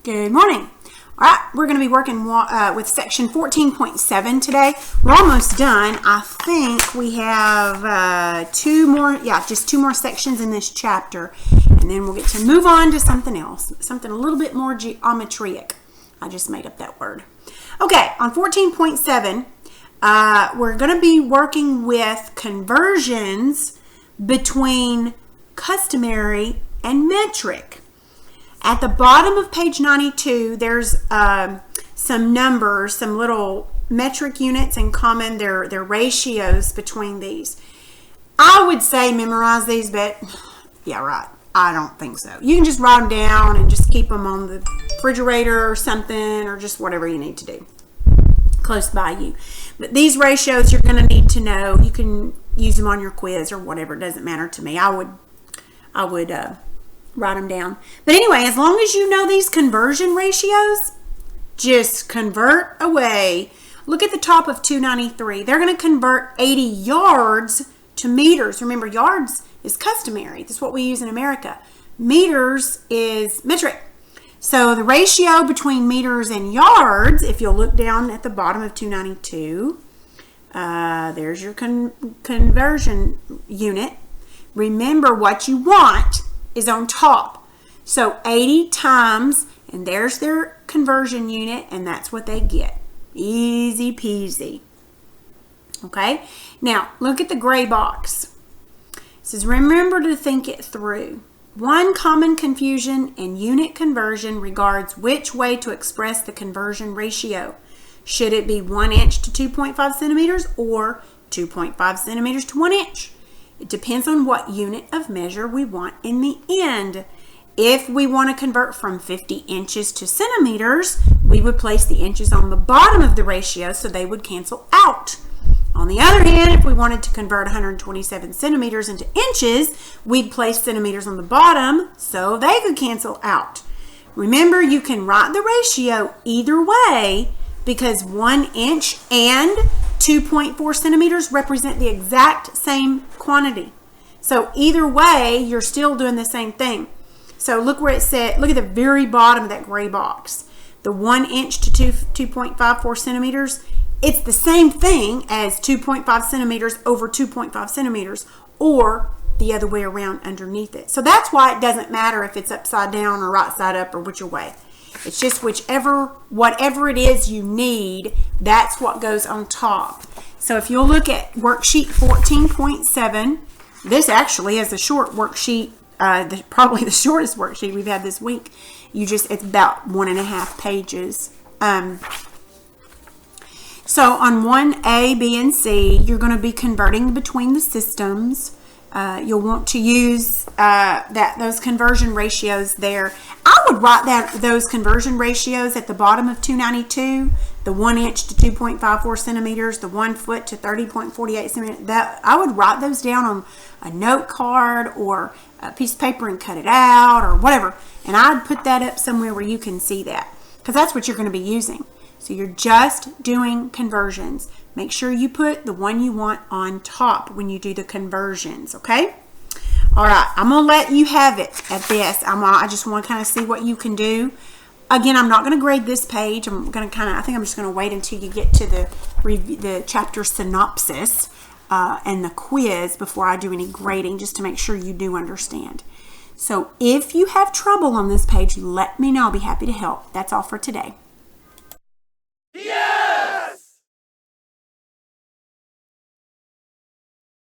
Good morning. All right, we're going to be working with section 14.7 today. We're almost done. I think we have just two more sections in this chapter, and then we'll get to move on to something else, something a little bit more geometric. I just made up that word. Okay, on 14.7, we're going to be working with conversions between customary and metric. At the bottom of page 92, there's some numbers, some little metric units and common, their ratios between these. I would say memorize these, but yeah, right. I don't think so. You can just write them down and just keep them on the refrigerator or something, or just whatever you need to do close by you. But these ratios you're going to need to know. You can use them on your quiz or whatever. It doesn't matter to me. I would write them down. But anyway, as long as you know these conversion ratios, just convert away. Look at the top of 293. They're going to convert 80 yards to meters. Remember, yards is customary. That's what we use in America. Meters is metric. So the ratio between meters and yards, if you'll look down at the bottom of 292, there's your conversion unit. Remember, what you want is on top. So 80 times, and there's their conversion unit, and that's what they get. Easy peasy. Okay, now look at the gray box. It says, remember to think it through. One common confusion in unit conversion regards which way to express the conversion ratio. Should it be 1 inch to 2.5 centimeters or 2.5 centimeters to 1 inch? It depends on what unit of measure we want in the end. If we want to convert from 50 inches to centimeters, we would place the inches on the bottom of the ratio so they would cancel out. On the other hand, if we wanted to convert 127 centimeters into inches, we'd place centimeters on the bottom so they could cancel out. Remember, you can write the ratio either way because 1 inch and 2.4 centimeters represent the exact same quantity. So either way, you're still doing the same thing. So look where it said, look at the very bottom of that gray box. The 1 inch to 2.54 centimeters, it's the same thing as 2.5 centimeters over 2.5 centimeters, or the other way around underneath it. So that's why it doesn't matter if it's upside down or right side up or which way. It's just whatever it is you need, that's what goes on top. So if you'll look at worksheet 14.7, this actually is a short worksheet, probably the shortest worksheet we've had this week. It's about 1.5 pages. So on 1A, B, and C, you're going to be converting between the systems. You'll want to use those conversion ratios there. I would write those conversion ratios at the bottom of 292, the 1 inch to 2.54 centimeters, the 1 foot to 30.48 centimeters. I would write those down on a note card or a piece of paper and cut it out or whatever. And I'd put that up somewhere where you can see that, because that's what you're going to be using. So you're just doing conversions. Make sure you put the one you want on top when you do the conversions, okay? All right, I'm going to let you have it at this. I just want to kind of see what you can do. Again, I'm not going to grade this page. I think I'm just going to wait until you get to the chapter synopsis and the quiz before I do any grading, just to make sure you do understand. So if you have trouble on this page, let me know. I'll be happy to help. That's all for today.